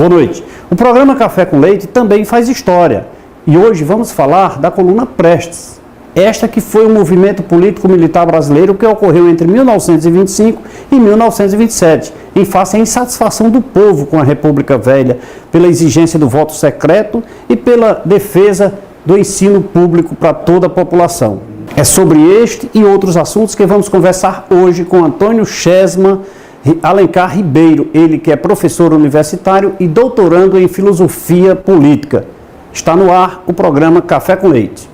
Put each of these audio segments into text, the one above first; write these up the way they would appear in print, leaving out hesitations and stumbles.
Boa noite. O programa Café com Leite também faz história. E hoje vamos falar da coluna Prestes. Esta que foi um movimento político-militar brasileiro que ocorreu entre 1925 e 1927, em face à insatisfação do povo com a República Velha, pela exigência do voto secreto e pela defesa do ensino público para toda a população. É sobre este e outros assuntos que vamos conversar hoje com Antônio Chesma Alencar Ribeiro, ele que é professor universitário e doutorando em filosofia política. Está no ar o programa Café com Leite.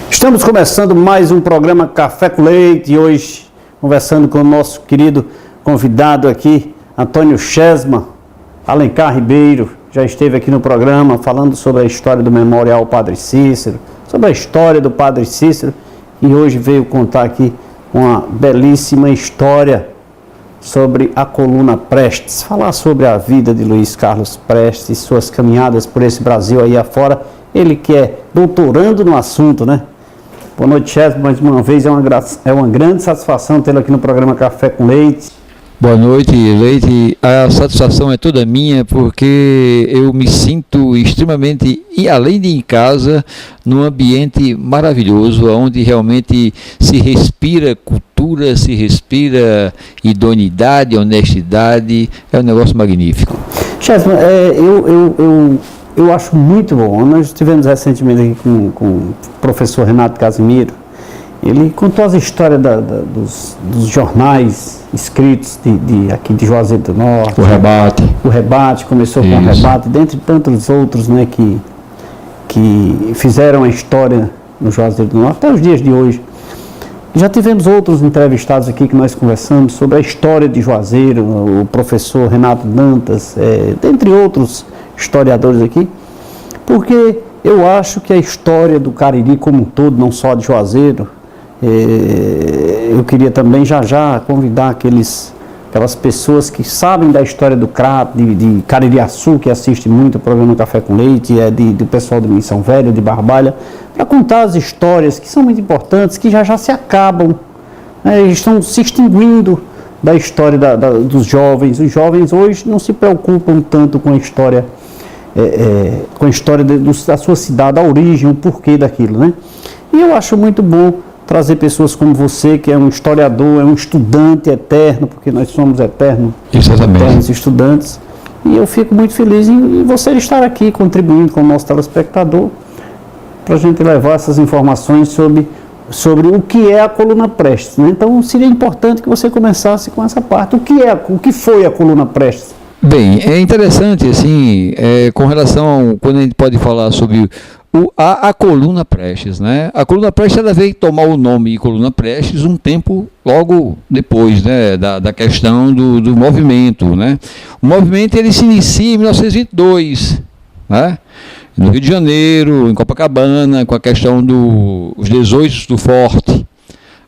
Estamos começando mais um programa Café com Leite e hoje conversando com o nosso querido convidado aqui, Antônio Chesma Alencar Ribeiro. Já esteve aqui no programa falando sobre a história do Memorial Padre Cícero, sobre a história do Padre Cícero, e hoje veio contar aqui uma belíssima história sobre a coluna Prestes, falar sobre a vida de Luiz Carlos Prestes e suas caminhadas por esse Brasil aí afora, ele que é doutorando no assunto, né? Boa noite, Chesma, mais uma vez, é uma grande satisfação tê-lo aqui no programa Café com Leite. Boa noite, Leite. A satisfação é toda minha porque eu me sinto extremamente, e além de em casa, num ambiente maravilhoso, onde realmente se respira cultura, se respira idoneidade, honestidade, é um negócio magnífico. Chesma, eu acho muito bom. Nós estivemos recentemente aqui com o professor Renato Casimiro. Ele contou as histórias dos jornais escritos aqui de Juazeiro do Norte. O Rebate, começou com o Rebate, dentre tantos outros, né, que fizeram a história no Juazeiro do Norte até os dias de hoje. Já tivemos outros entrevistados aqui que nós conversamos sobre a história de Juazeiro, o professor Renato Dantas, dentre outros historiadores aqui, porque eu acho que a história do Cariri como um todo, não só de Juazeiro, eu queria também já convidar aquelas pessoas que sabem da história do Crato, de Caririaçu, que assiste muito o programa Café com Leite, do pessoal de Missão Velha, de Barbalha, para contar as histórias que são muito importantes, que já se acabam, né, estão se extinguindo da história dos jovens. Os jovens hoje não se preocupam tanto com a história, da sua cidade, a origem, o porquê daquilo, né? E eu acho muito bom trazer pessoas como você, que é um historiador, é um estudante eterno, porque nós somos eternos estudantes, e eu fico muito feliz em você estar aqui contribuindo com o nosso telespectador para a gente levar essas informações sobre o que é a coluna Prestes, né? Então seria importante que você começasse com essa parte. O que foi a coluna Prestes? Bem, é interessante, assim, com relação, quando a gente pode falar sobre a coluna Prestes, né? A coluna Prestes, ela veio tomar o nome de coluna Prestes um tempo logo depois, né, da questão do movimento, né? O movimento, ele se inicia em 1922, né? No Rio de Janeiro, em Copacabana, com a questão dos 18 do Forte,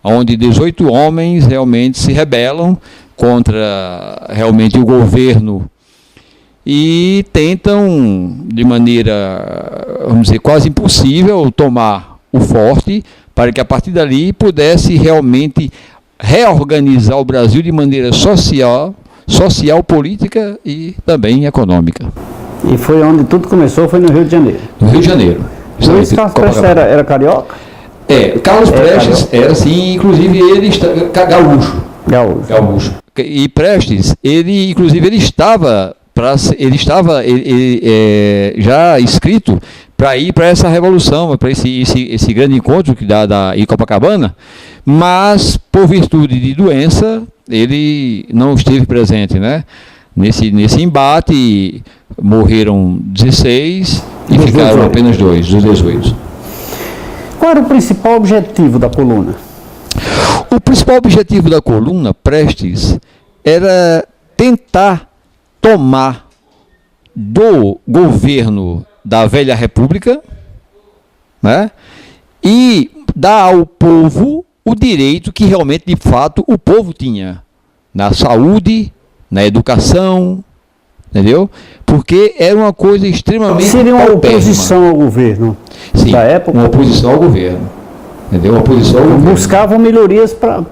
onde 18 homens realmente se rebelam contra realmente o governo e tentam, de maneira, vamos dizer, quase impossível, tomar o forte para que a partir dali pudesse realmente reorganizar o Brasil de maneira social, política e também econômica. E foi onde tudo começou, foi no Rio de Janeiro. No Rio de Janeiro. Luiz Carlos Prestes era carioca? Carlos Prestes era assim, inclusive ele gaúcho. E Prestes, ele estava já escrito para ir para essa revolução, para esse grande encontro que dá em Copacabana, mas por virtude de doença ele não esteve presente, né? Nesse embate morreram 16 e ficaram apenas 2 dos 18. Qual era o principal objetivo da coluna? O principal objetivo da coluna Prestes era tentar tomar do governo da velha república, né, e dar ao povo o direito que realmente, de fato, o povo tinha na saúde, na educação, entendeu? Porque era uma coisa extremamente seria uma oposição ao governo. Sim, da época? Uma oposição ao governo. entendeu? Oposição ao governo. Buscavam melhorias para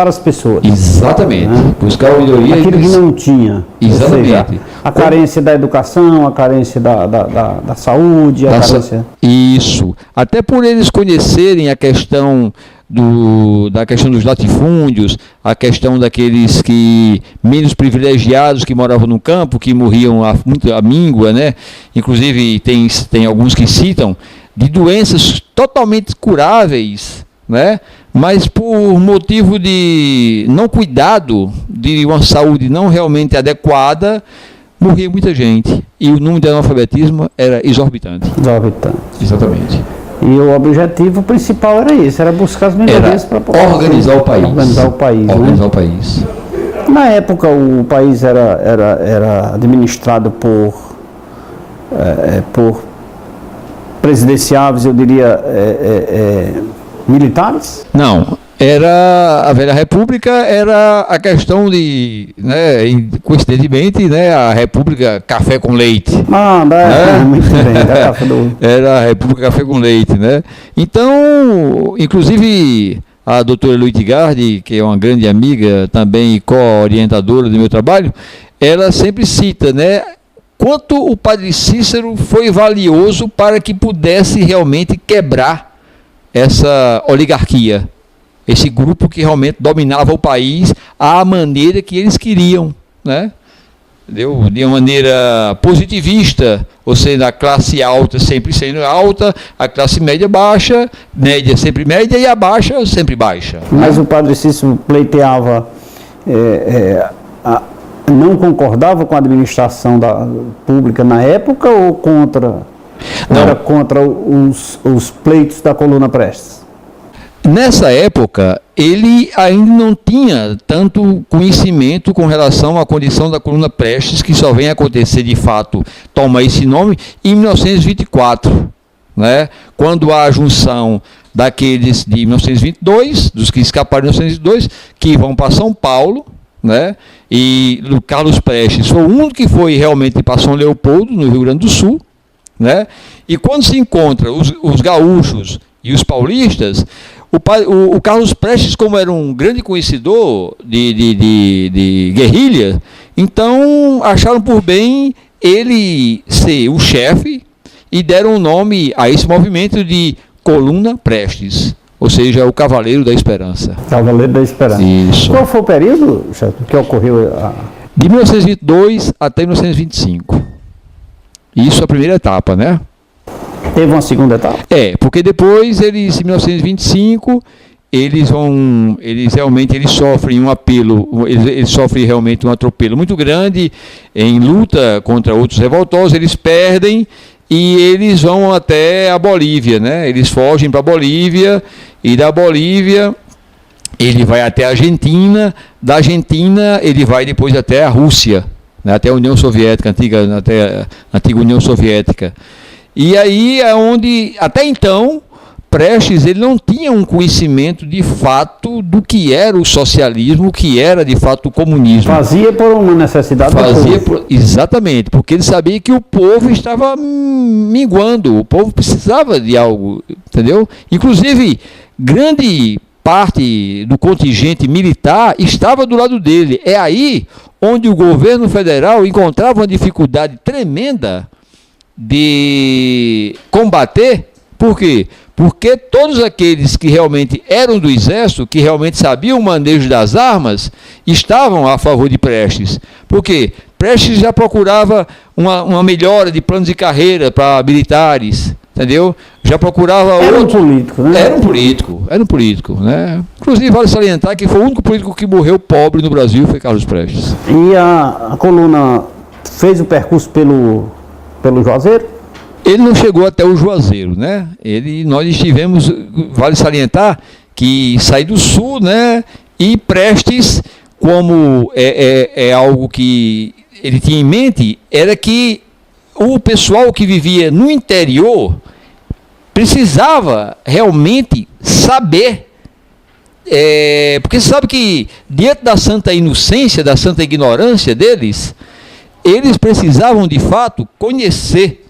as pessoas. Exatamente. Né? Buscavam melhorias. Aquilo que não tinha. Exatamente. Ou seja, a carência da educação, a carência da saúde, carência... Isso. Até por eles conhecerem a questão da questão dos latifúndios, a questão daqueles que menos privilegiados que moravam no campo, que morriam à míngua, né? Inclusive tem alguns que citam de doenças totalmente curáveis, né? Mas por motivo de não cuidado, de uma saúde não realmente adequada, morria muita gente. E o número de analfabetismo era exorbitante. Exatamente. E o objetivo principal era esse, era buscar as melhorias para organizar o país. Organizar o país. Na época o país era administrado por presidenciáveis, eu diria, militares? Não. A Velha República era a questão de, né, coincidentemente, né, a República Café com Leite. Muito bem. Era a República Café com Leite, né? Então, inclusive, a doutora Luitgardi, que é uma grande amiga também e co-orientadora do meu trabalho, ela sempre cita, né, quanto o padre Cícero foi valioso para que pudesse realmente quebrar essa oligarquia. Esse grupo que realmente dominava o país à maneira que eles queriam, né? Entendeu? De uma maneira positivista, ou seja, a classe alta sempre sendo alta, a classe média baixa, média sempre média e a baixa sempre baixa. Mas o padre Cícero pleiteava, não concordava com a administração pública na época ou contra? Não. Era contra os pleitos da Coluna Prestes? Nessa época, ele ainda não tinha tanto conhecimento com relação à condição da Coluna Prestes, que só vem acontecer de fato, toma esse nome, em 1924, né? Quando há a junção daqueles de 1922, dos que escaparam de 1922, que vão para São Paulo, né? E o Carlos Prestes foi o único que foi realmente para São Leopoldo, no Rio Grande do Sul, né? E quando se encontra os gaúchos e os paulistas, o Carlos Prestes, como era um grande conhecedor de guerrilha, então acharam por bem ele ser o chefe e deram o nome a esse movimento de Coluna Prestes, ou seja, o Cavaleiro da Esperança. Cavaleiro da Esperança. Isso. Qual foi o período, chefe, que ocorreu? De 1922 até 1925. Isso é a primeira etapa, né? Teve uma segunda etapa? Porque depois em 1925, eles sofrem um apelo, eles sofrem realmente um atropelo muito grande em luta contra outros revoltosos, eles perdem e eles vão até a Bolívia, né? Eles fogem para a Bolívia e da Bolívia ele vai até a Argentina, da Argentina ele vai depois até a Rússia, né? Até a União Soviética, até a antiga União Soviética. E aí é onde, até então, Prestes ele não tinha um conhecimento de fato do que era o socialismo, o que era de fato o comunismo. Fazia por uma necessidade do povo. Exatamente, porque ele sabia que o povo estava minguando, o povo precisava de algo, entendeu? Inclusive, grande parte do contingente militar estava do lado dele. É aí onde o governo federal encontrava uma dificuldade tremenda de combater. Por quê? Porque todos aqueles que realmente eram do exército, que realmente sabiam o manejo das armas, estavam a favor de Prestes. Por quê? Prestes já procurava uma melhora de planos de carreira para militares, entendeu? Já procurava Era um político, né? Era um político, né? Inclusive, vale salientar que foi o único político que morreu pobre no Brasil, foi Carlos Prestes. E a coluna fez o percurso pelo Juazeiro? Ele não chegou até o Juazeiro, né? Nós estivemos, vale salientar, que saí do sul, né? E Prestes, como é algo que ele tinha em mente, era que o pessoal que vivia no interior precisava realmente saber, porque você sabe que diante da santa inocência, da santa ignorância deles, eles precisavam de fato conhecer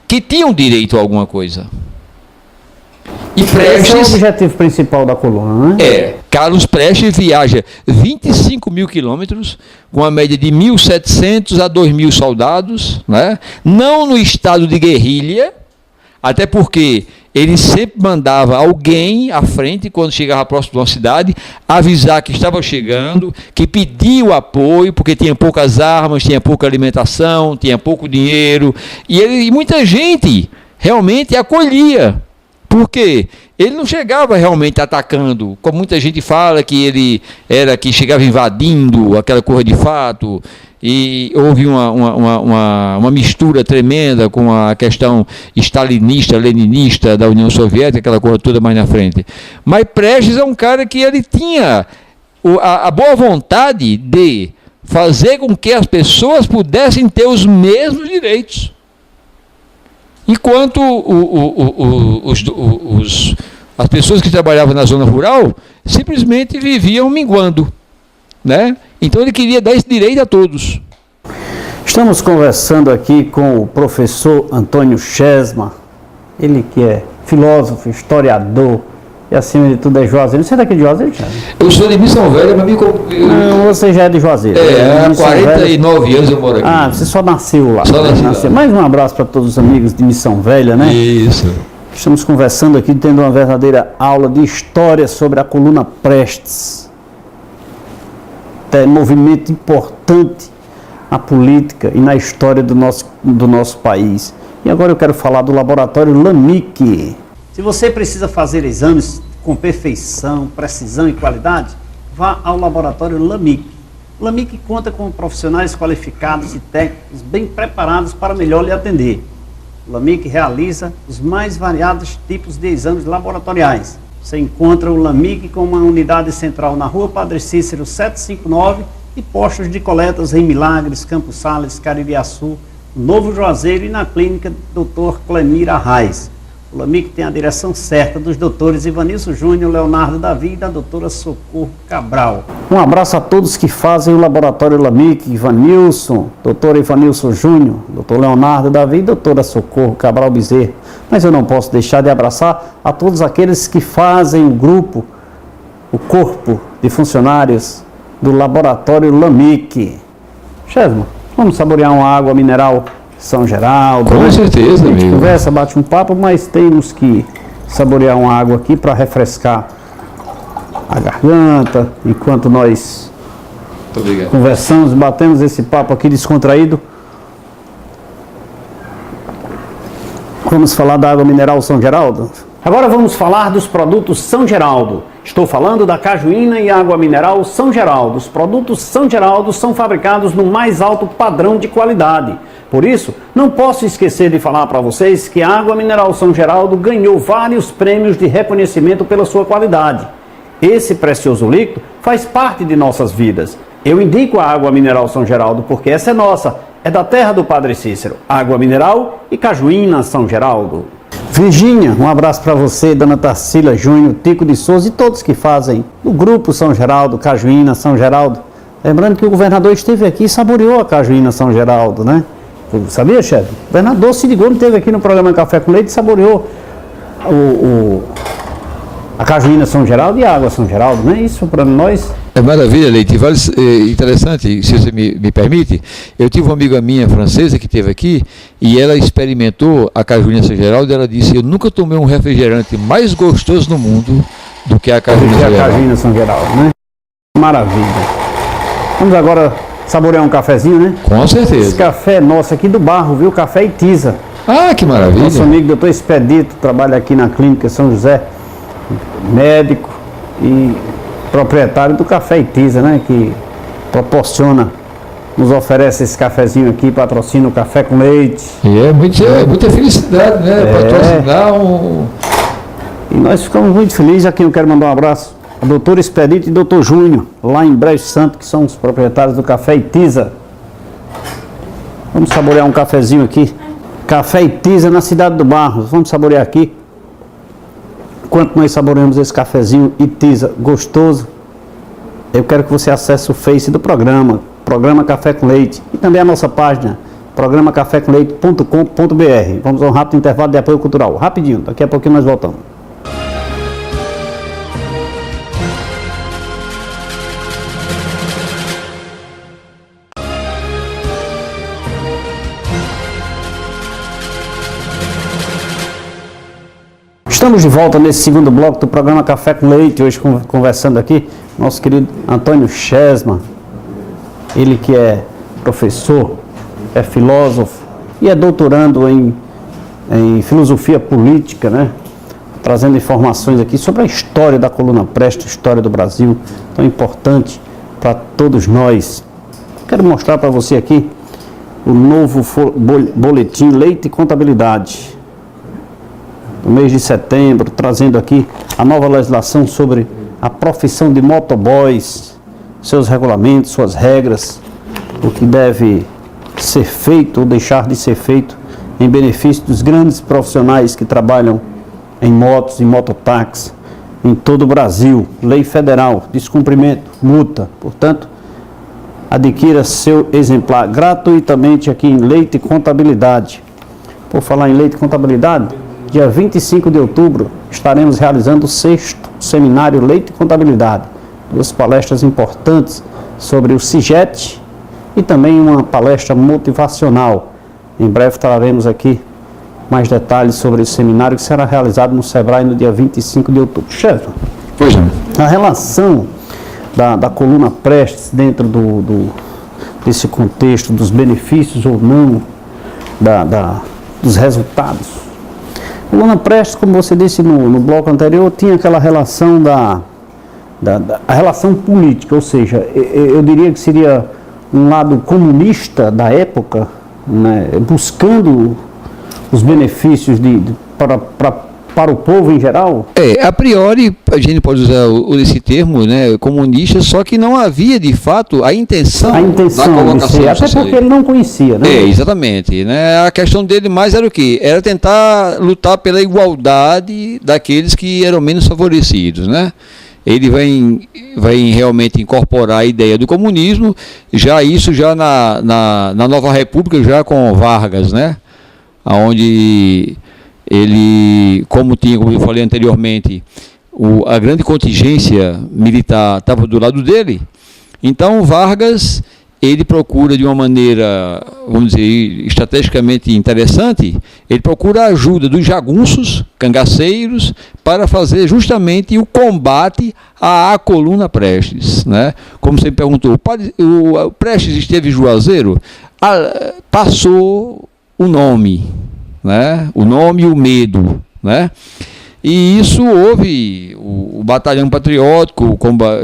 que tinham direito a alguma coisa. E Esse é o Prestes objetivo principal da coluna, né? Carlos Prestes viaja 25 mil quilômetros, com a média de 1.700 a 2.000 soldados, né? Não no estado de guerrilha, até porque ele sempre mandava alguém à frente, quando chegava próximo de uma cidade, avisar que estava chegando, que pedia o apoio, porque tinha poucas armas, tinha pouca alimentação, tinha pouco dinheiro, e muita gente realmente acolhia. Por quê? Ele não chegava realmente atacando, como muita gente fala que ele era que chegava invadindo aquela coisa de fato, e houve uma mistura tremenda com a questão stalinista, leninista da União Soviética, aquela coisa toda mais na frente. Mas Prestes é um cara que ele tinha a boa vontade de fazer com que as pessoas pudessem ter os mesmos direitos. Enquanto as pessoas que trabalhavam na zona rural simplesmente viviam minguando, né? Então ele queria dar esse direito a todos. Estamos conversando aqui com o professor Antônio Chesma, ele que é filósofo, historiador e acima de tudo é Juazeiro. Você é daqui de Juazeiro, Chesma? Eu sou de Missão Velha, mas Não, você já é de Juazeiro. há 49 anos eu moro aqui. Ah, você só nasceu lá. Só nasceu lá. Mais um abraço para todos os amigos de Missão Velha, né? Isso. Estamos conversando aqui, tendo uma verdadeira aula de história sobre a coluna Prestes. É um movimento importante na política e na história do nosso país. E agora eu quero falar do laboratório LAMIC. Se você precisa fazer exames com perfeição, precisão e qualidade, vá ao laboratório LAMIC. O LAMIC conta com profissionais qualificados e técnicos bem preparados para melhor lhe atender. O LAMIC realiza os mais variados tipos de exames laboratoriais. Você encontra o LAMIC com uma unidade central na Rua Padre Cícero 759 e postos de coletas em Milagres, Campos Sales, Caririaçu, Novo Juazeiro e na clínica Dr. Clemir Arraes. O LAMIC tem a direção certa dos doutores Ivanilson Júnior, Leonardo Davi e da doutora Socorro Cabral. Um abraço a todos que fazem o laboratório LAMIC, Ivanilson, doutor Ivanilson Júnior, doutor Leonardo Davi e doutora Socorro Cabral Bezerra. Mas eu não posso deixar de abraçar a todos aqueles que fazem o grupo, o corpo de funcionários do laboratório LAMIC. Chesma, vamos saborear uma água mineral São Geraldo. Com certeza, a gente amigo. conversa, bate um papo, mas temos que saborear uma água aqui para refrescar a garganta, enquanto nós Muito obrigado. conversamos, batemos esse papo aqui descontraído. Vamos falar da água mineral São Geraldo? Agora vamos falar dos produtos São Geraldo. Estou falando da cajuína e água mineral São Geraldo. Os produtos São Geraldo são fabricados no mais alto padrão de qualidade. Por isso, não posso esquecer de falar para vocês que a água mineral São Geraldo ganhou vários prêmios de reconhecimento pela sua qualidade. Esse precioso líquido faz parte de nossas vidas. Eu indico a água mineral São Geraldo porque essa é nossa, é da terra do Padre Cícero. Água mineral e cajuína São Geraldo. Virgínia, um abraço para você, dona Tarsila Júnior, Tico de Souza e todos que fazem o grupo São Geraldo, Cajuína São Geraldo. Lembrando que o governador esteve aqui e saboreou a Cajuína São Geraldo, né? Sabia, chefe? O governador Cid Gomes esteve aqui no programa Café com Leite e saboreou a Cajuína São Geraldo e a água São Geraldo, né? Isso para nós... É maravilha, Leite. Interessante, se você me permite. Eu tive uma amiga minha francesa que esteve aqui e ela experimentou a cajuína São Geraldo e ela disse: eu nunca tomei um refrigerante mais gostoso no mundo do que a cajuína São Geraldo, né? Maravilha. Vamos agora saborear um cafezinho, né? Com certeza. Esse café é nosso aqui do Barro, viu? Café Itiza. Ah, que maravilha. Nosso amigo doutor Expedito trabalha aqui na clínica São José, médico e proprietário do Café Itiza, né? Que proporciona, nos oferece esse cafezinho aqui, patrocina o Café com Leite. E é muita felicidade, né? Patrocinar um... E nós ficamos muito felizes. Aqui eu quero mandar um abraço a doutor Expedito e doutor Júnior, lá em Brejo Santo, que são os proprietários do Café Itiza. Vamos saborear um cafezinho aqui. Café Itiza na cidade do Barros. Vamos saborear aqui. Enquanto nós saboreamos esse cafezinho Itiza gostoso, eu quero que você acesse o Face do programa Café com Leite, e também a nossa página, programacafécomleite.com.br. Vamos a um rápido intervalo de apoio cultural. Rapidinho, daqui a pouquinho nós voltamos. Estamos de volta nesse segundo bloco do programa Café com Leite, hoje conversando aqui nosso querido Antônio Chesma, ele que é professor, é filósofo e é doutorando em filosofia política, né? Trazendo informações aqui sobre a história da coluna Prestes, história do Brasil, tão importante para todos nós. Quero mostrar para você aqui o novo boletim Leite e Contabilidade, do mês de setembro, trazendo aqui a nova legislação sobre a profissão de motoboys, seus regulamentos, suas regras, o que deve ser feito ou deixar de ser feito em benefício dos grandes profissionais que trabalham em motos e mototáxi em todo o Brasil. Lei federal, descumprimento, multa. Portanto, adquira seu exemplar gratuitamente aqui em Leite e Contabilidade. Por falar em Leite e Contabilidade, dia 25 de outubro estaremos realizando o 6º seminário Leite e Contabilidade. 2 palestras importantes sobre o CIGET e também uma palestra motivacional. Em breve traremos aqui mais detalhes sobre esse seminário que será realizado no Sebrae no dia 25 de outubro. Chefe, pois não. A relação da coluna Prestes dentro desse contexto, dos benefícios ou não, dos resultados. A coluna Prestes, como você disse no bloco anterior, tinha aquela relação a relação política, ou seja, eu diria que seria um lado comunista da época, né, buscando os benefícios para o povo em geral? A priori, a gente pode usar esse termo, né, comunista, só que não havia, de fato, a intenção da colocação de ser, até porque ele não conhecia, né? Exatamente. Né? A questão dele mais era o quê? Era tentar lutar pela igualdade daqueles que eram menos favorecidos, né? Ele vai realmente incorporar a ideia do comunismo, já na Nova República, já com Vargas, né? Onde ele, como eu falei anteriormente, a grande contingência militar estava do lado dele. Então Vargas, ele procura de uma maneira, vamos dizer, estrategicamente interessante, ele procura a ajuda dos jagunços, cangaceiros, para fazer justamente o combate à coluna Prestes, né? Como você perguntou, o Prestes esteve em Juazeiro, passou o nome, né? O nome e o medo, né? E isso houve o Batalhão Patriótico,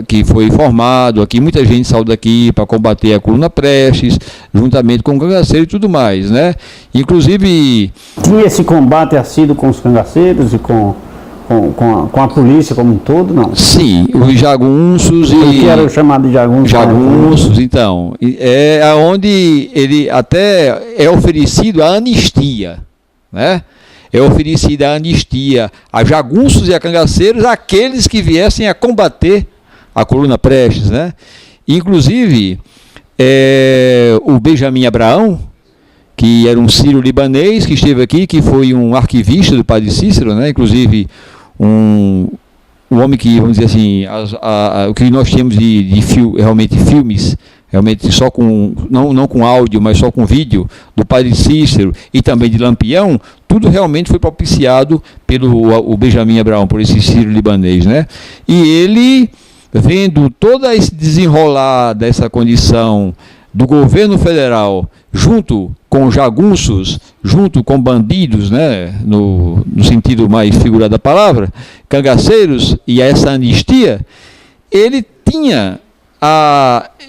que foi formado aqui, muita gente saiu daqui para combater a coluna Prestes, juntamente com o cangaceiro e tudo mais, né? Inclusive... Tinha esse combate assíduo com os cangaceiros e com a polícia como um todo, não? Sim, os jagunços que era o chamado de jagunços? Jagunços, então. É onde ele até é oferecido a anistia, né? É oferecida a anistia a jagunços e a cangaceiros, aqueles que viessem a combater a coluna Prestes, né? Inclusive, o Benjamin Abraão, que era um sírio-libanês que esteve aqui, que foi um arquivista do padre Cícero, né? Inclusive um homem que, vamos dizer assim, o que nós temos realmente filmes, realmente só não com áudio, mas só com vídeo, do padre Cícero e também de Lampião, tudo realmente foi propiciado pelo Benjamin Abraão, por esse sírio-libanês, né? E ele, vendo todo esse desenrolar dessa condição do governo federal, junto com jagunços, junto com bandidos, né, no sentido mais figurado da palavra, cangaceiros, e essa anistia, ele tinha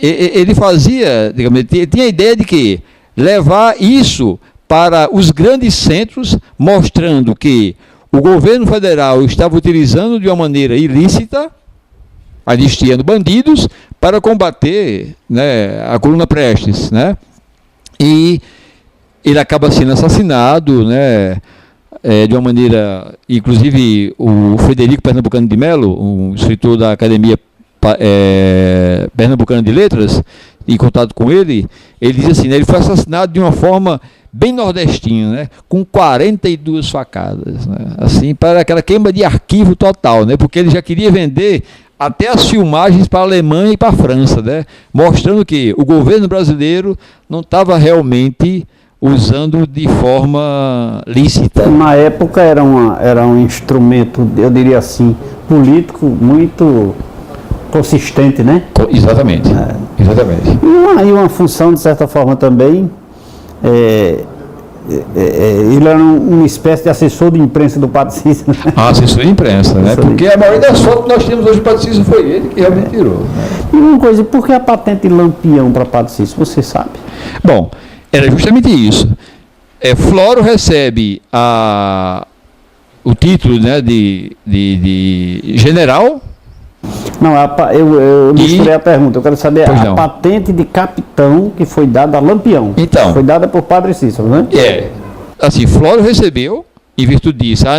ele fazia, digamos, tinha a ideia de que levar isso para os grandes centros, mostrando que o governo federal estava utilizando de uma maneira ilícita, anistiando bandidos, para combater, né, a coluna Prestes, né? E ele acaba sendo assassinado, né, de uma maneira, inclusive o Frederico Pernambucano de Mello, um escritor da Academia Pernambucana de Letras, em contato com ele diz assim, né, ele foi assassinado de uma forma bem nordestina, né, com 42 facadas, né, assim, para aquela queima de arquivo total, né, porque ele já queria vender até as filmagens para a Alemanha e para a França, né, mostrando que o governo brasileiro não estava realmente usando de forma lícita. Na época era um instrumento, eu diria assim, político muito consistente, né? Exatamente. Exatamente. E uma função, de certa forma, também, ele era uma espécie de assessor de imprensa do Padre Cícero. Assessor de imprensa, né? Porque a maioria das fotos que nós temos hoje do Padre Cícero foi ele que realmente tirou. Né? E uma coisa, por que a patente de Lampião para Padre Cícero, você sabe? Bom, era justamente isso. Floro recebe o título, né, de general. Não, eu misturei a pergunta. Eu quero saber a patente de capitão que foi dada a Lampião. Então, foi dada por Padre Cícero, né? Assim, Floro recebeu, em virtude disso, a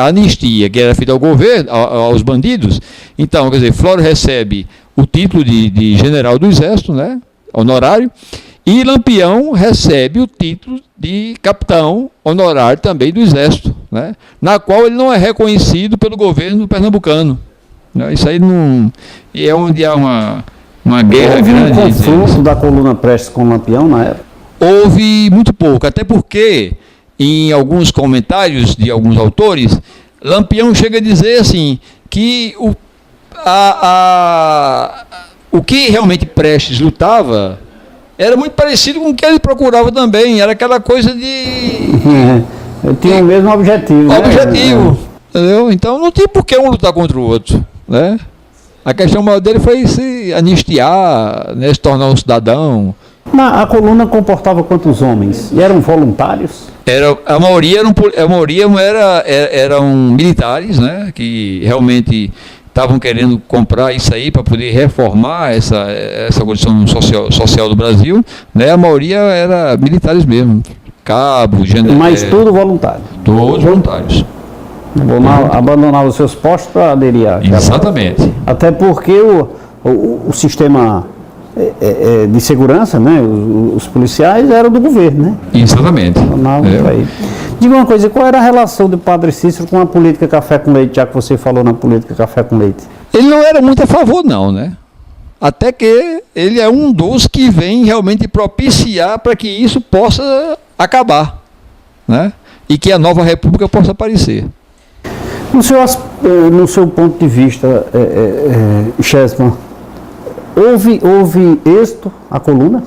anistia que era feita ao governo, aos bandidos. Então, quer dizer, Floro recebe o título de general do Exército, né, honorário, e Lampião recebe o título de capitão honorário também do Exército, né, na qual ele não é reconhecido pelo governo pernambucano. Isso aí não. E é onde há uma guerra grande. Houve um confronto da coluna Prestes com o Lampião na época? Houve muito pouco, até porque, em alguns comentários de alguns autores, Lampião chega a dizer assim, que o que realmente Prestes lutava era muito parecido com o que ele procurava também, era aquela coisa de. Tinha o mesmo objetivo. Objetivo, entendeu? Então não tinha por que um lutar contra o outro. Né? A questão maior dele foi se anistiar, né, se tornar um cidadão. A coluna comportava quantos homens? E eram voluntários? A maioria eram militares, né, que realmente estavam querendo comprar isso aí para poder reformar essa condição social do Brasil. Né? A maioria era militares mesmo, cabos, generais. Mas tudo voluntário? Todos voluntários. Abandonava os seus postos para aderir a... Exatamente. Até porque o sistema de segurança, né, os policiais eram do governo, né? Exatamente. Diga uma coisa, qual era a relação do Padre Cícero com a política café com leite, já que você falou na política café com leite? Ele não era muito a favor, não, né? Até que ele é um dos que vem realmente propiciar para que isso possa acabar, né? E que a nova república possa aparecer. No seu ponto de vista, Chesman, houve êxito a coluna?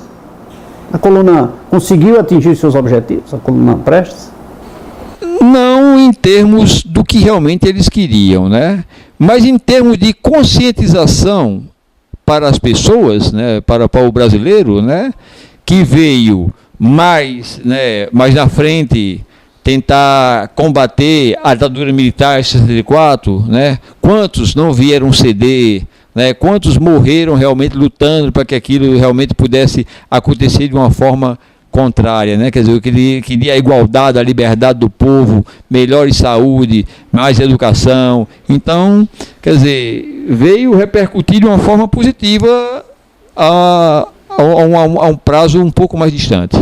A coluna conseguiu atingir seus objetivos, a coluna Prestes? Não em termos do que realmente eles queriam, né? Mas em termos de conscientização para as pessoas, né? para o brasileiro, né? Que veio mais na frente tentar combater a ditadura militar em 64, né? Quantos não vieram ceder, né? Quantos morreram realmente lutando para que aquilo realmente pudesse acontecer de uma forma contrária, né? Quer dizer, eu queria a igualdade, a liberdade do povo, melhor saúde, mais educação. Então, quer dizer, veio repercutir de uma forma positiva a um prazo um pouco mais distante.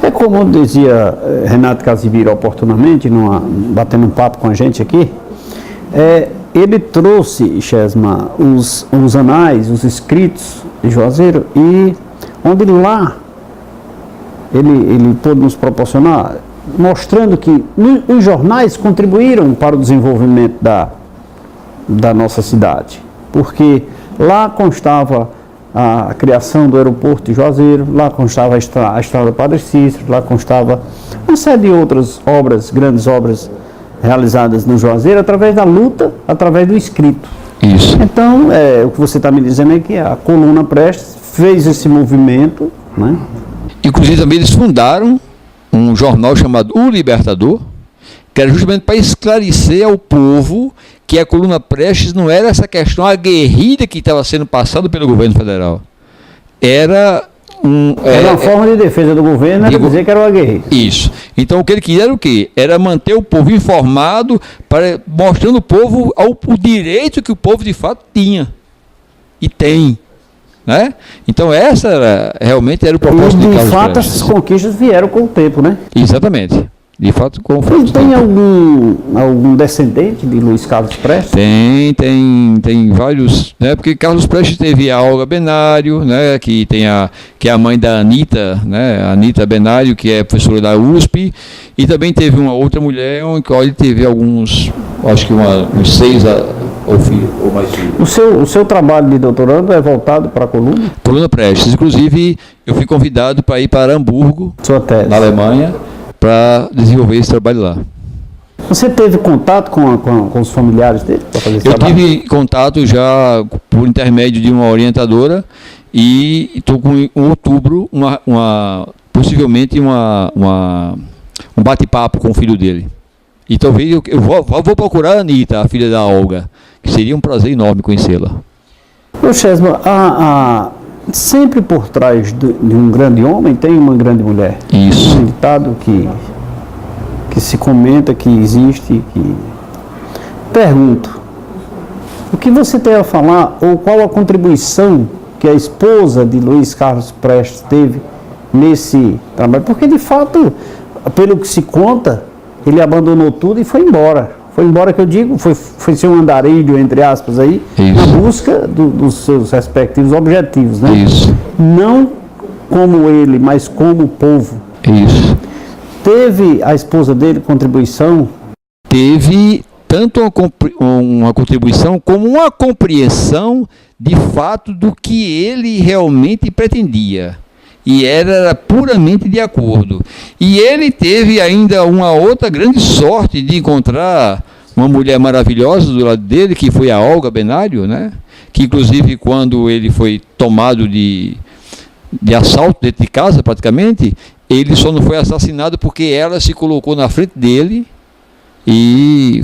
É como dizia Renato Casimiro oportunamente, batendo um papo com a gente aqui, ele trouxe, Chesma, os anais, os escritos de Juazeiro, e onde lá ele pôde nos proporcionar, mostrando que os jornais contribuíram para o desenvolvimento da nossa cidade, porque lá constava a criação do aeroporto de Juazeiro, lá constava a estrada Padre Cícero, lá constava uma série de outras obras, grandes obras realizadas no Juazeiro, através da luta, através do escrito. Isso. Então, o que você está me dizendo é que a coluna Prestes fez esse movimento, né? Inclusive também eles fundaram um jornal chamado O Libertador, que era justamente para esclarecer ao povo que a coluna Prestes não era essa questão aguerrida que estava sendo passada pelo governo federal. Era uma forma de defesa do governo, era dizer que era uma guerrilha. Isso. Então o que ele queria era o quê? Era manter o povo informado, mostrando ao povo o direito que o povo de fato tinha. E tem. Né? Então essa realmente era o propósito de Carlos fato Prestes. essas conquistas vieram com o tempo, né? Exatamente. De fato, com Tem algum descendente de Luiz Carlos Prestes? Tem vários, né? Porque Carlos Prestes teve a Olga Benário, né? Que é a mãe da Anitta, né? A Anitta Benário, que é professora da USP, e também teve uma outra mulher, em que ele teve alguns, acho que uns 6 ou mais filhos. O seu trabalho de doutorando é voltado para a coluna? Coluna Prestes. Inclusive, eu fui convidado para ir para Hamburgo, Sua tese. na Alemanha, para desenvolver esse trabalho lá. Você teve contato com os familiares dele para fazer esse trabalho? Tive contato já por intermédio de uma orientadora e estou com em outubro possivelmente um bate-papo com o filho dele. E talvez eu vou procurar a Anitta, a filha da Olga, que seria um prazer enorme conhecê-la. Ô Chesma, sempre por trás de um grande homem tem uma grande mulher. Isso. Um ditado que se comenta, que existe. Pergunto, o que você tem a falar, ou qual a contribuição que a esposa de Luiz Carlos Prestes teve nesse trabalho? Porque, de fato, pelo que se conta, ele abandonou tudo e foi embora. Foi embora, que eu digo, foi ser um andarilho, entre aspas, aí, Isso. na busca dos seus respectivos objetivos, né? Isso. Não como ele, mas como o povo. Isso. Teve a esposa dele contribuição? Teve tanto uma contribuição como uma compreensão de fato do que ele realmente pretendia. E era puramente de acordo. E ele teve ainda uma outra grande sorte de encontrar uma mulher maravilhosa do lado dele, que foi a Olga Benário, né? Que inclusive quando ele foi tomado de assalto dentro de casa praticamente, ele só não foi assassinado porque ela se colocou na frente dele e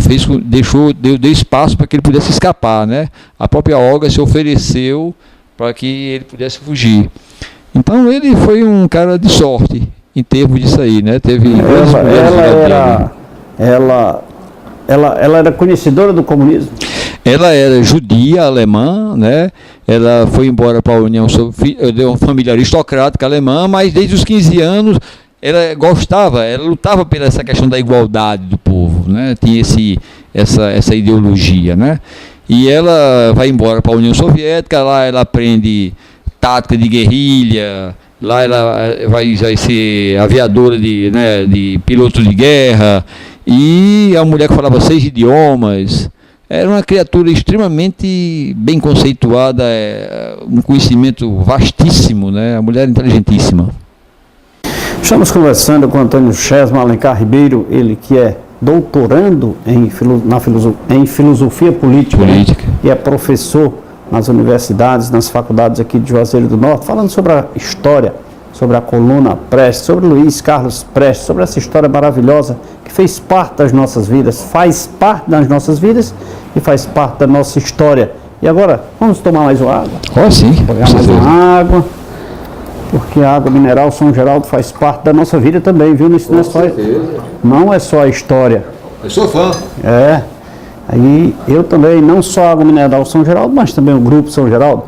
deu espaço para que ele pudesse escapar, né? A própria Olga se ofereceu para que ele pudesse fugir. Então ele foi um cara de sorte em termos disso aí, né? Teve ela era conhecedora do comunismo? Ela era judia, alemã, né? Ela foi embora para a União Soviética, de uma família aristocrática alemã, mas desde os 15 anos ela lutava pela essa questão da igualdade do povo, né? Tinha essa ideologia, né? E ela vai embora para a União Soviética, lá ela aprende tática de guerrilha, lá ela vai ser aviadora de piloto de guerra, e a mulher que falava 6 idiomas, era uma criatura extremamente bem conceituada, um conhecimento vastíssimo, né? A mulher inteligentíssima. Estamos conversando com Antônio Chesma Alencar Ribeiro, ele que é doutorando em filosofia política. Né? E é professor nas universidades, nas faculdades aqui de Juazeiro do Norte, falando sobre a história, sobre a coluna Prestes, sobre Luiz Carlos Prestes, sobre essa história maravilhosa que fez parte das nossas vidas, faz parte das nossas vidas e faz parte da nossa história. E agora, vamos tomar mais uma água? Sim. Pegar mais uma água, porque a água mineral São Geraldo faz parte da nossa vida também, viu? Isso não é só a história. Eu sou fã. Aí eu também, não só a água mineral São Geraldo, mas também o grupo São Geraldo.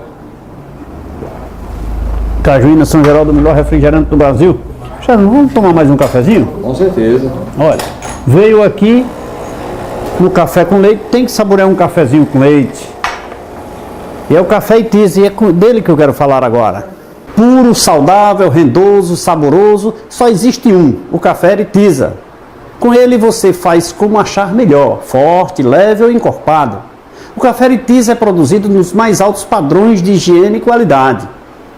Cajuína São Geraldo, o melhor refrigerante do Brasil. Vamos tomar mais um cafezinho? Com certeza. Olha, veio aqui no café com leite, tem que saborear um cafezinho com leite. E é o café Itiza, e é dele que eu quero falar agora. Puro, saudável, rendoso, saboroso, só existe um, o café Itiza. Com ele você faz como achar melhor, forte, leve ou encorpado. O café Itiza é produzido nos mais altos padrões de higiene e qualidade.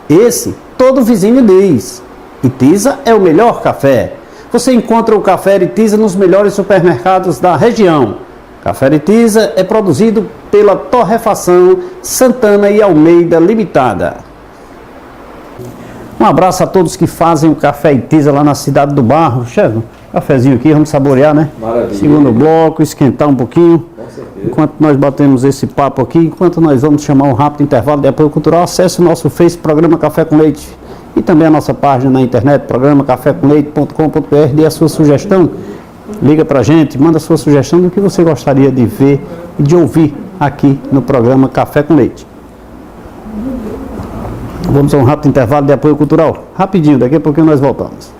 Esse, todo vizinho diz. Itiza é o melhor café. Você encontra o café Itiza nos melhores supermercados da região. Café Itiza é produzido pela Torrefação Santana e Almeida Limitada. Um abraço a todos que fazem o café Itiza lá na cidade do Barro. Chefe, cafezinho aqui, vamos saborear, né? Maravilha. Segundo bloco, esquentar um pouquinho. Enquanto nós batemos esse papo aqui, enquanto nós vamos chamar um rápido intervalo de apoio cultural, acesse o nosso Face, Programa Café com Leite. E também a nossa página na internet, programacafécomleite.com.br. Dê a sua sugestão, liga pra gente, manda a sua sugestão do que você gostaria de ver e de ouvir aqui no programa Café com Leite. Vamos a um rápido intervalo de apoio cultural. Rapidinho, daqui a pouquinho nós voltamos.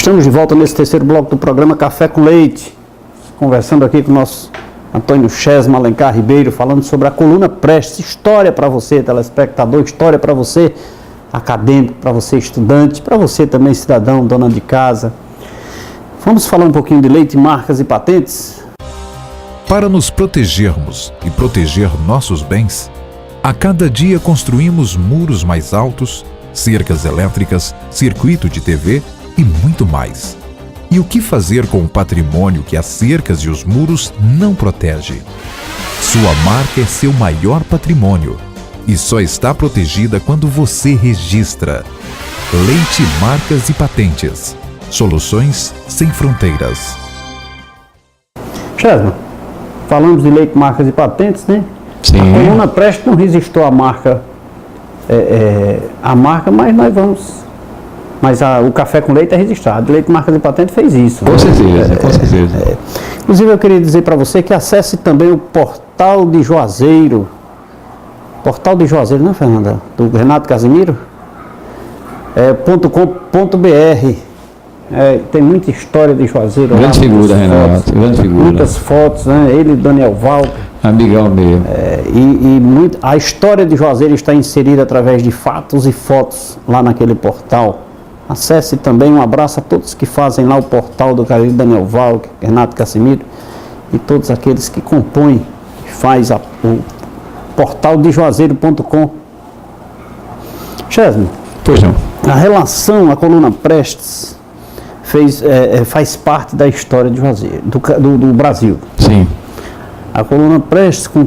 Estamos de volta nesse terceiro bloco do programa Café com Leite, conversando aqui com o nosso Antônio Chesma Alencar Ribeiro, falando sobre a coluna Prestes, história para você, telespectador, história para você, acadêmico, para você, estudante, para você também, cidadão, dona de casa. Vamos falar um pouquinho de leite, marcas e patentes? Para nos protegermos e proteger nossos bens, a cada dia construímos muros mais altos, cercas elétricas, circuito de TV e muito mais. E o que fazer com o patrimônio que as cercas e os muros não protegem? Sua marca é seu maior patrimônio e só está protegida quando você registra. Leite, marcas e patentes. Soluções sem fronteiras. Chesma, falamos de leite, marcas e patentes, né? Sim. A coluna Prestes não registrou a marca, mas nós vamos... Mas o café com leite é registrado. Leite, marcas e patentes fez isso. Com certeza, com certeza. Inclusive, eu queria dizer para você que acesse também o Portal de Juazeiro. Portal de Juazeiro, não, Fernanda? Do Renato Casimiro? .com.br. Tem muita história de Juazeiro. Grande figura, Renato. Grande figura. Muitas fotos, né? Ele e Daniel Valk. Amigão mesmo. A história de Juazeiro está inserida através de fatos e fotos lá naquele portal. Acesse também, um abraço a todos que fazem lá o portal do querido Daniel Valk, Renato Casimiro e todos aqueles que compõem e faz o portal de Juazeiro.com. Chesma, Pois não. a relação, a coluna Prestes faz parte da história de Juazeiro, do Brasil. Sim. A coluna Prestes, com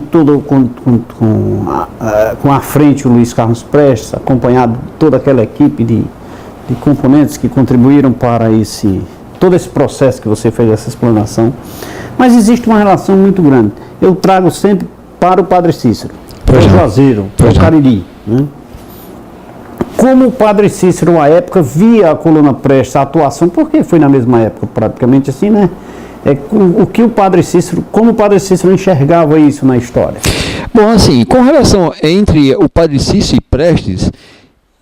à frente o Luiz Carlos Prestes, acompanhado de toda aquela equipe de componentes que contribuíram para todo esse processo que você fez, essa explanação. Mas existe uma relação muito grande. Eu trago sempre para o Padre Cícero, para o Juazeiro, para o Cariri. Né? Como o Padre Cícero, à época, via a coluna Prestes, a atuação, porque foi na mesma época, praticamente assim, né? Como o Padre Cícero enxergava isso na história? Bom, assim, com relação entre o Padre Cícero e Prestes,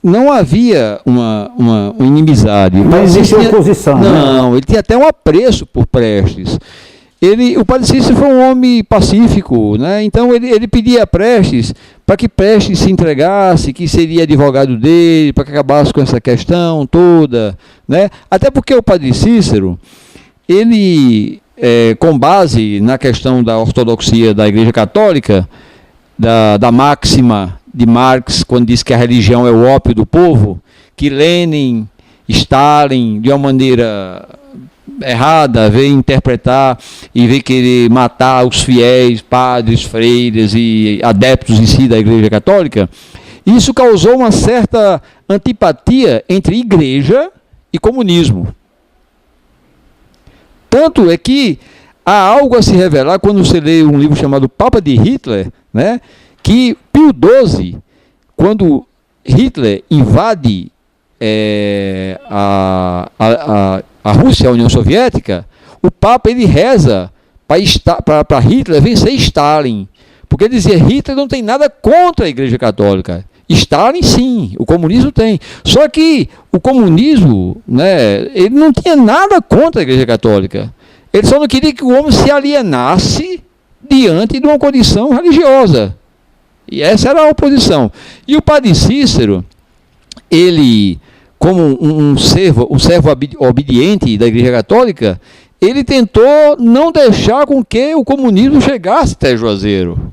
não havia uma inimizade. Mas existia oposição. Não, ele tinha até um apreço por Prestes. O Padre Cícero foi um homem pacífico, né? Então ele pedia a Prestes para que Prestes se entregasse, que seria advogado dele, para que acabasse com essa questão toda, né? Até porque o Padre Cícero, ele, com base na questão da ortodoxia da Igreja Católica, da máxima de Marx, quando diz que a religião é o ópio do povo, que Lenin, Stalin, de uma maneira errada, veio interpretar e veio querer matar os fiéis, padres, freiras e adeptos em si da Igreja Católica, isso causou uma certa antipatia entre igreja e comunismo. Tanto é que há algo a se revelar quando você lê um livro chamado Papa de Hitler, né, que Pio XII, quando Hitler invade a Rússia, a União Soviética, o Papa ele reza para Hitler vencer Stalin, porque ele dizia Hitler não tem nada contra a Igreja Católica. Stalin sim, o comunismo tem. Só que o comunismo, né, ele não tinha nada contra a Igreja Católica. Ele só não queria que o homem se alienasse diante de uma condição religiosa. E essa era a oposição. E o Padre Cícero, ele, como um servo obediente da Igreja Católica, ele tentou não deixar com que o comunismo chegasse até Juazeiro.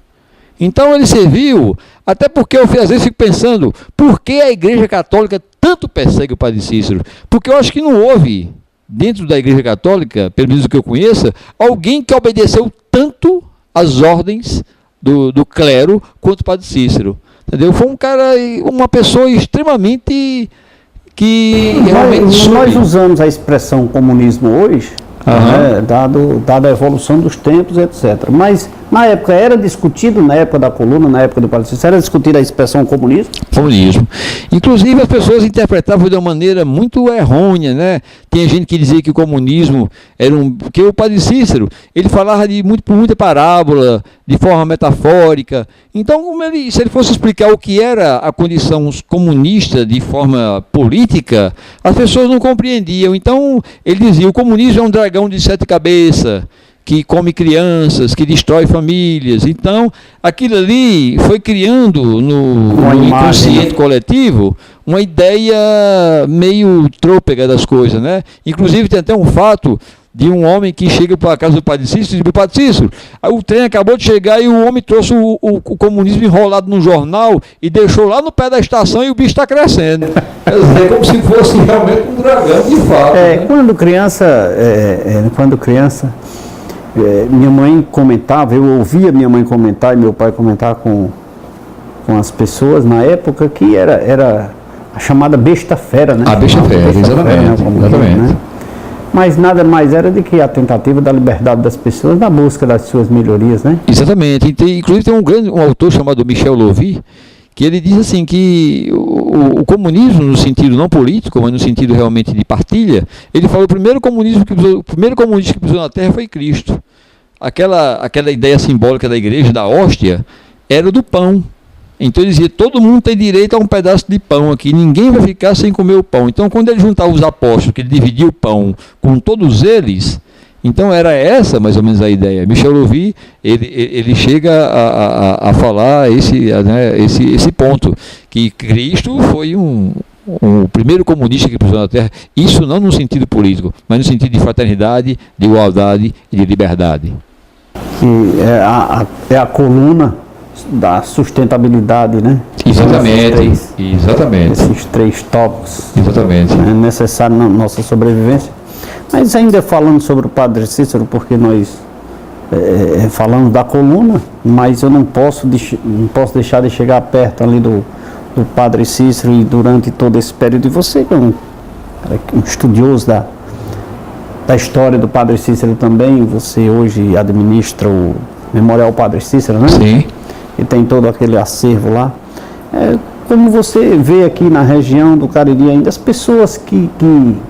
Então ele serviu, até porque eu às vezes fico pensando, por que a Igreja Católica tanto persegue o Padre Cícero? Porque eu acho que não houve, dentro da Igreja Católica, pelo menos que eu conheça, alguém que obedeceu tanto às ordens do clero quanto o Padre Cícero. Entendeu? Foi um cara, uma pessoa extremamente que realmente nós usamos a expressão comunismo hoje, né, dado a evolução dos tempos, etc. Mas Na época era discutido, na época da coluna, na época do Padre Cícero, era discutida a expressão comunismo. Comunismo. Inclusive as pessoas interpretavam de uma maneira muito errônea, né? Tinha gente que dizia que o comunismo era porque o Padre Cícero, ele falava por muita parábola, de forma metafórica. Então, se ele fosse explicar o que era a condição comunista de forma política, as pessoas não compreendiam. Então, ele dizia, o comunismo é um dragão de 7 cabeças, que come crianças, que destrói famílias. Então, aquilo ali foi criando no inconsciente coletivo uma ideia meio trôpega das coisas, né? Inclusive, tem até um fato de um homem que chega para a casa do Padre Cícero e diz, Padre Cícero, o trem acabou de chegar e o homem trouxe o comunismo enrolado no jornal e deixou lá no pé da estação e o bicho está crescendo. Quer dizer, como se fosse realmente um dragão de fato. Né? Quando criança, minha mãe comentava, eu ouvia minha mãe comentar e meu pai comentar com as pessoas na época que era a chamada besta fera, né? A besta fera, exatamente. Né? Mas nada mais era do que a tentativa da liberdade das pessoas na busca das suas melhorias, né? Exatamente. Inclusive tem um autor chamado Michel Louvi, que ele diz assim que o comunismo, no sentido não político, mas no sentido realmente de partilha, ele falou o primeiro comunista que pisou na Terra foi Cristo. Aquela ideia simbólica da igreja, da hóstia, era do pão. Então ele dizia, todo mundo tem direito a um pedaço de pão aqui, ninguém vai ficar sem comer o pão. Então quando ele juntava os apóstolos, que ele dividia o pão com todos eles, então era essa mais ou menos a ideia. Michel Louvi, ele chega a falar esse ponto, que Cristo foi o primeiro comunista que pisou na Terra, isso não no sentido político, mas no sentido de fraternidade, de igualdade e de liberdade. Que é a coluna da sustentabilidade, né? Exatamente. Esses 3 tópicos. Exatamente. É necessário na nossa sobrevivência. Mas ainda falando sobre o Padre Cícero, porque nós falamos da coluna, mas eu não posso deixar de chegar perto ali do Padre Cícero e durante todo esse período. E você, que é um estudioso da história do Padre Cícero também, você hoje administra o Memorial Padre Cícero, né? Sim. E tem todo aquele acervo lá. Como você vê aqui na região do Cariri ainda, as pessoas que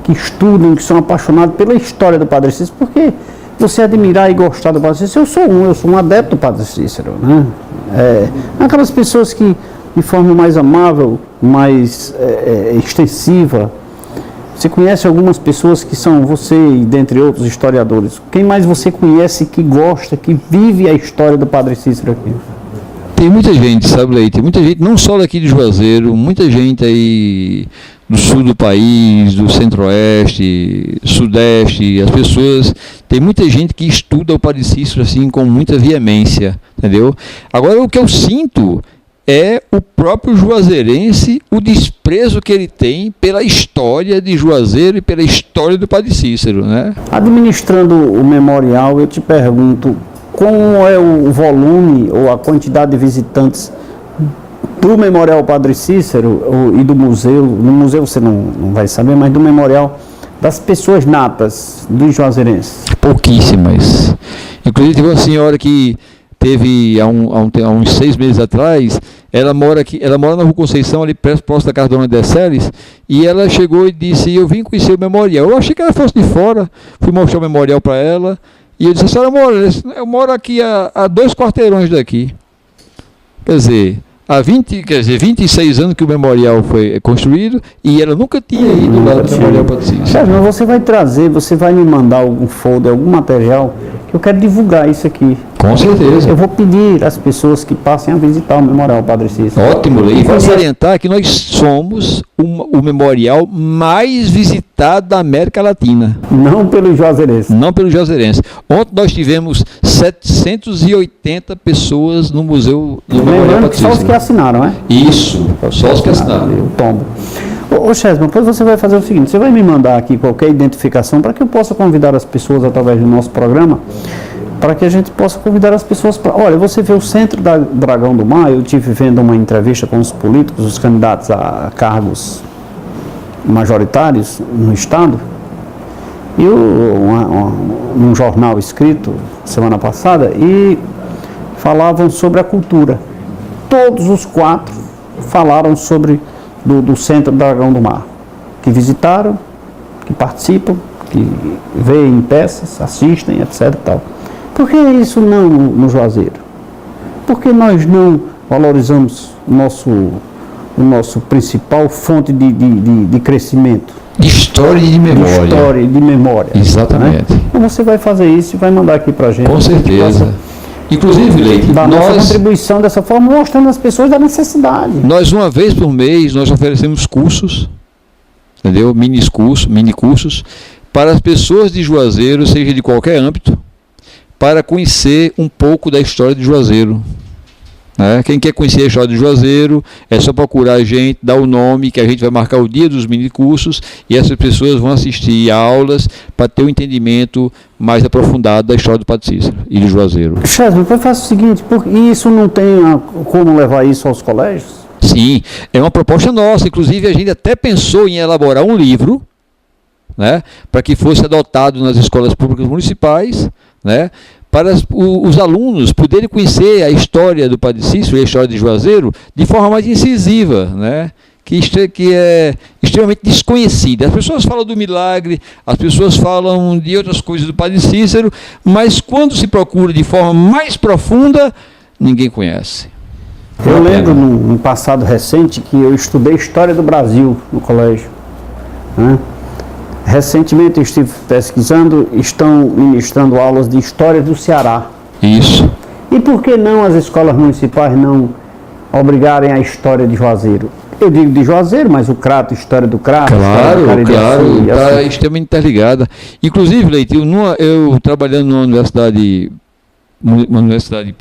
estudam, que são apaixonadas pela história do Padre Cícero, porque você admirar e gostar do Padre Cícero, eu sou um adepto do Padre Cícero, né? Aquelas pessoas que, de forma mais amável, mais extensiva, você conhece algumas pessoas que são você e dentre outros historiadores, quem mais você conhece que gosta, que vive a história do Padre Cícero aqui? Tem muita gente, sabe, Leite? Muita gente, não só daqui de Juazeiro, muita gente aí do sul do país, do centro-oeste, sudeste, as pessoas, tem muita gente que estuda o Padre Cícero assim com muita veemência, entendeu? Agora o que eu sinto é o próprio juazeirense, o desprezo que ele tem pela história de Juazeiro e pela história do Padre Cícero, né? Administrando o memorial, eu te pergunto, como é o volume ou a quantidade de visitantes do Memorial Padre Cícero e do museu? No museu você não vai saber, mas do memorial, das pessoas natas dos juazeirenses? Pouquíssimas. Inclusive teve uma senhora que teve há uns 6 meses atrás, ela mora na Rua Conceição, ali próximo da casa da Dona Deceles, e ela chegou e disse, eu vim conhecer o memorial. Eu achei que ela fosse de fora, fui mostrar o memorial para ela, e eu disse, a senhora mora? Eu moro aqui a 2 quarteirões daqui. Quer dizer, há 26 anos que o memorial foi construído e ela nunca tinha ido lá no Memorial Padre Cícero. Sérgio, você vai me mandar algum folder, algum material, que eu quero divulgar isso aqui. Com certeza. Eu vou pedir às pessoas que passem a visitar o Memorial Padre Cícero. Ótimo, Lei. E vou salientar que nós somos o memorial mais visitado da América Latina. Não pelos juazeirenses. Não pelos juazeirenses. Ontem nós tivemos 780 pessoas no museu do Memorial Padre Cícero. Só os que assinaram, né? Isso, só os que assinaram. O tombo. Ô Chesma, depois você vai fazer o seguinte, você vai me mandar aqui qualquer identificação para que eu possa convidar as pessoas através do nosso programa, para que a gente possa convidar as pessoas para... Olha, você vê o centro da Dragão do Mar, eu estive vendo uma entrevista com os políticos, os candidatos a cargos majoritários no Estado, e num jornal escrito semana passada, e falavam sobre a cultura. Todos os 4 falaram sobre do Centro Dragão do Mar, que visitaram, que participam, que veem peças, assistem, etc. Tal. Por que isso não no Juazeiro? Por que nós não valorizamos o nosso principal fonte de crescimento? De história e de memória. De história e de memória. Exatamente. Né? Então você vai fazer isso e vai mandar aqui pra gente. Com certeza. Inclusive, Leite, da nossa contribuição dessa forma, mostrando às pessoas da necessidade. Nós, uma vez por mês, nós oferecemos cursos, entendeu? Mini cursos, para as pessoas de Juazeiro, seja de qualquer âmbito, para conhecer um pouco da história de Juazeiro. Né? Quem quer conhecer a história de Juazeiro, é só procurar a gente, dar o nome, que a gente vai marcar o dia dos minicursos, e essas pessoas vão assistir aulas para ter um entendimento mais aprofundado da história do Padre Cícero e de Juazeiro. Chesma, faça o seguinte, porque isso não tem como levar isso aos colégios? Sim, é uma proposta nossa. Inclusive, a gente até pensou em elaborar um livro, né, para que fosse adotado nas escolas públicas municipais, né, para os alunos poderem conhecer a história do Padre Cícero e a história de Juazeiro de forma mais incisiva, né, que é extremamente desconhecida. As pessoas falam do milagre, as pessoas falam de outras coisas do Padre Cícero, mas quando se procura de forma mais profunda, ninguém conhece. Eu lembro, num passado recente, que eu estudei História do Brasil no colégio. Né? Recentemente eu estive pesquisando, estão ministrando aulas de História do Ceará. Isso. E por que não as escolas municipais não obrigarem a história de Juazeiro? Eu digo de Juazeiro, mas o Crato, História do Crato. Claro, está extremamente interligada. Inclusive, Leite, eu trabalhando numa universidade,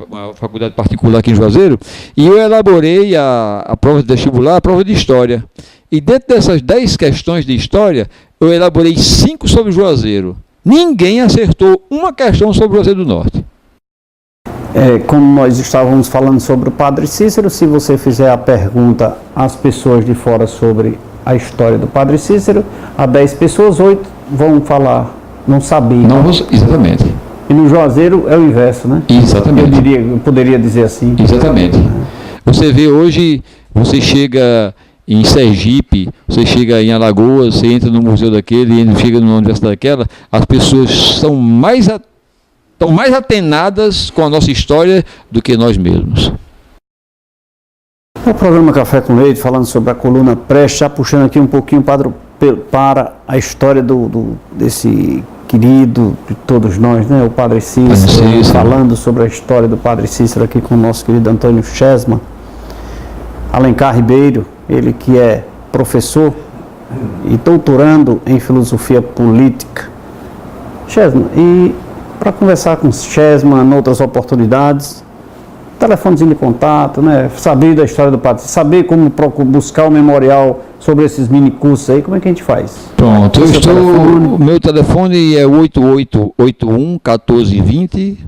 uma faculdade particular aqui em Juazeiro, e eu elaborei a prova de vestibular, a prova de História. E dentro dessas 10 questões de História, eu elaborei 5 sobre Juazeiro. Ninguém acertou uma questão sobre o Juazeiro do Norte. Como nós estávamos falando sobre o Padre Cícero, se você fizer a pergunta às pessoas de fora sobre a história do Padre Cícero, a 10 pessoas, 8 vão falar, não saber. Não, exatamente. E no Juazeiro é o inverso, né? Exatamente. Eu poderia dizer assim. Exatamente. Você vê hoje, você chega em Sergipe, você chega em Alagoas, você entra no museu daquele, chega numa universidade daquela, as pessoas estão mais atenadas com a nossa história do que nós mesmos. O programa Café com Leite, falando sobre a coluna Prestes, já puxando aqui um pouquinho para a história desse querido de todos nós, né? O Padre Cícero, falando sobre a história do Padre Cícero aqui com o nosso querido Antônio Chesma. Alencar Ribeiro, ele que é professor e doutorando em filosofia política. Chesma, e para conversar com o Chesma em outras oportunidades, telefonezinho de contato, né? Saber da história do Padre, saber como buscar o memorial sobre esses mini cursos aí, como é que a gente faz? Pronto, o meu telefone é 8881 1420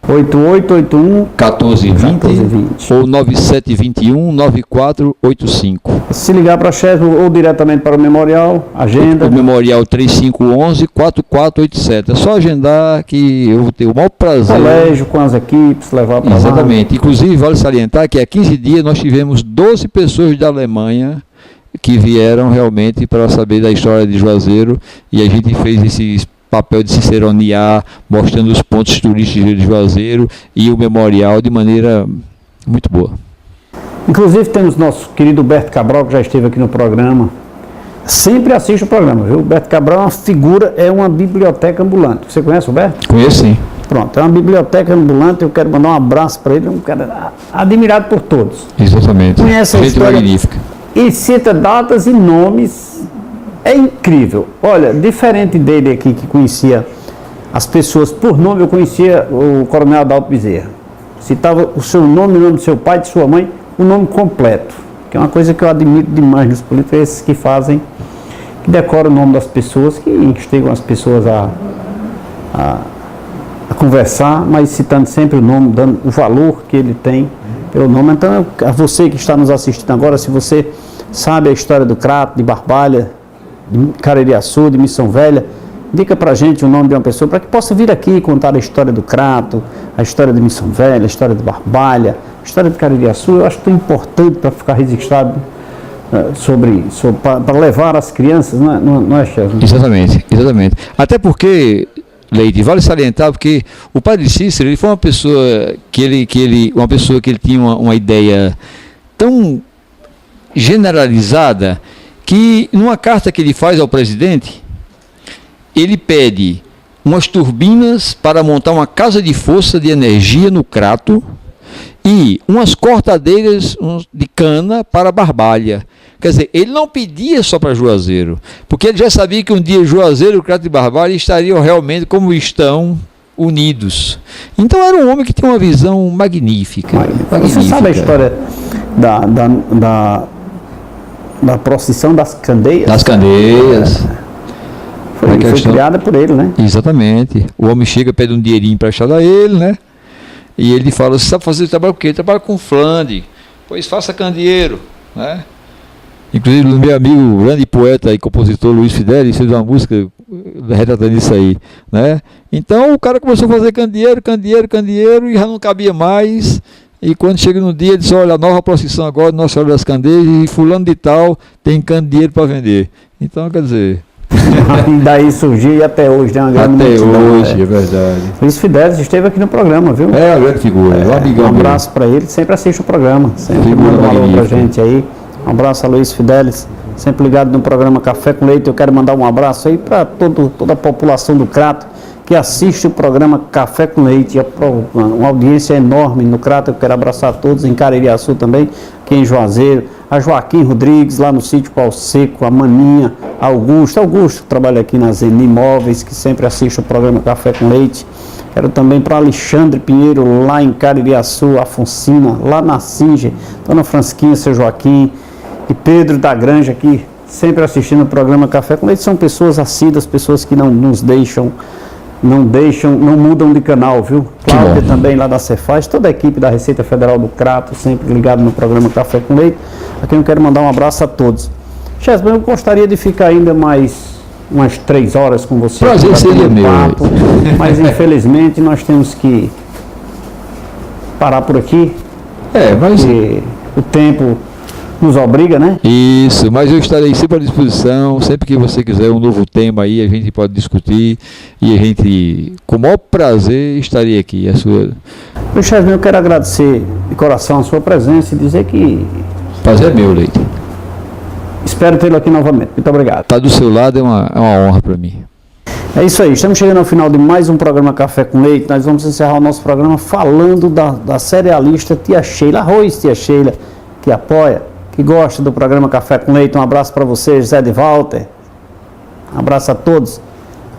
8881 1420 ou 9721 9485. Se ligar para a Chesma ou diretamente para o memorial, agenda. O memorial 3511 4487. É só agendar que eu vou ter o maior prazer. Colégio com as equipes, levar para lá. Exatamente. Inclusive, vale salientar que há 15 dias nós tivemos 12 pessoas da Alemanha que vieram realmente para saber da história de Juazeiro, e a gente fez esse papel de ciceronear, mostrando os pontos turísticos de Juazeiro e o memorial de maneira muito boa. Inclusive temos nosso querido Berto Cabral, que já esteve aqui no programa. Sempre assiste o programa, viu? O Berto Cabral é uma figura, é uma biblioteca ambulante. Você conhece o Berto? Conheço, sim. Pronto, é uma biblioteca ambulante, eu quero mandar um abraço para ele, é um cara admirado por todos. Exatamente. Conhece a história magnífica. E cita datas e nomes. É incrível. Olha, diferente dele aqui, que conhecia as pessoas por nome, eu conhecia o Coronel Adalto Bezerra. Citava o seu nome, o nome do seu pai, de sua mãe, o nome completo. Que é uma coisa que eu admiro demais nos políticos, esses que fazem, que decoram o nome das pessoas, que instigam as pessoas a conversar, mas citando sempre o nome, dando o valor que ele tem pelo nome. Então, a você que está nos assistindo agora, se você sabe a história do Crato, de Barbalha, de Caririaçu, de Missão Velha, indica pra gente o nome de uma pessoa para que possa vir aqui contar a história do Crato, a história de Missão Velha, a história de Barbalha, a história de Caririaçu. Eu acho tão importante para ficar registrado para levar as crianças, não é, chefe? Exatamente. Até porque, Leite, vale salientar, porque o padre Cícero, ele foi uma pessoa que ele tinha uma ideia tão generalizada que numa carta que ele faz ao presidente, ele pede umas turbinas para montar uma casa de força de energia no Crato e umas cortadeiras de cana para Barbalha. Quer dizer, ele não pedia só para Juazeiro, porque ele já sabia que um dia Juazeiro, Crato e Barbalha estariam realmente como estão, unidos. Então era um homem que tinha uma visão magnífica. Você sabe a história da procissão das candeias? Das candeias. Foi criada por ele, né? Exatamente. O homem chega, pede um dinheirinho emprestado a ele, né? E ele fala, você sabe fazer trabalho com o quê? Trabalho com flande. Pois faça candeeiro, né? Inclusive, o meu amigo, o grande poeta e compositor Luiz Fidelis, fez uma música retratando isso aí, né? Então, o cara começou a fazer candeeiro, e já não cabia mais. E quando chega no dia, ele diz, olha, a nova procissão agora, Nossa Senhora das Candeias, e fulano de tal tem candeeiro para vender. Então, quer dizer... E daí surgiu e até hoje, né? Uma grande multidão, hoje, é verdade. Luiz Fidelis esteve aqui no programa, viu? É, a grande figura, um amigão. Um abraço para ele, sempre assiste o programa, sempre manda um alô pra gente aí. Um abraço a Luiz Fidelis, sempre ligado no programa Café com Leite. Eu quero mandar um abraço aí para toda a população do Crato que assiste o programa Café com Leite. Uma audiência enorme no Crato. Eu quero abraçar todos, em Caririaçu também, aqui em Juazeiro, a Joaquim Rodrigues, lá no sítio Pau Seco, a Maninha, a Augusto que trabalha aqui na Zeni Imóveis, que sempre assiste o programa Café com Leite. Quero também para Alexandre Pinheiro, lá em Caririaçu, Afonsina, lá na Singe, Dona Francisquinha, seu Joaquim, e Pedro da Granja aqui, sempre assistindo o programa Café com Leite. São pessoas assíduas, pessoas que não nos deixam, não mudam de canal, viu? Cláudia também lá da Cefaz, toda a equipe da Receita Federal do Crato, sempre ligado no programa Café com Leite. Aqui eu quero mandar um abraço a todos. Chesman, eu gostaria de ficar ainda mais umas 3 horas com você. Prazer seria meu. Mas infelizmente nós temos que parar por aqui. Mas o tempo nos obriga, né? Isso, mas eu estarei sempre à disposição, sempre que você quiser um novo tema aí, a gente pode discutir e a gente, com o maior prazer, estarei aqui. Chesman, eu quero agradecer de coração a sua presença e dizer que... Prazer é meu, Leite. Espero tê-lo aqui novamente. Muito obrigado. Estar do seu lado é uma honra para mim. É isso aí, estamos chegando ao final de mais um programa Café com Leite. Nós vamos encerrar o nosso programa falando da cerealista Tia Sheila, arroz Tia Sheila, que apoia, que gosta do programa Café com Leite. Um abraço para vocês, Zé de Walter. Um abraço a todos.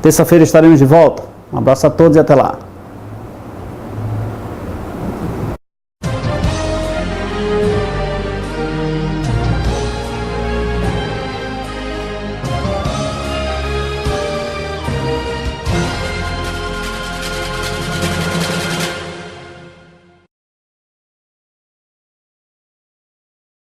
Terça-feira estaremos de volta. Um abraço a todos e até lá.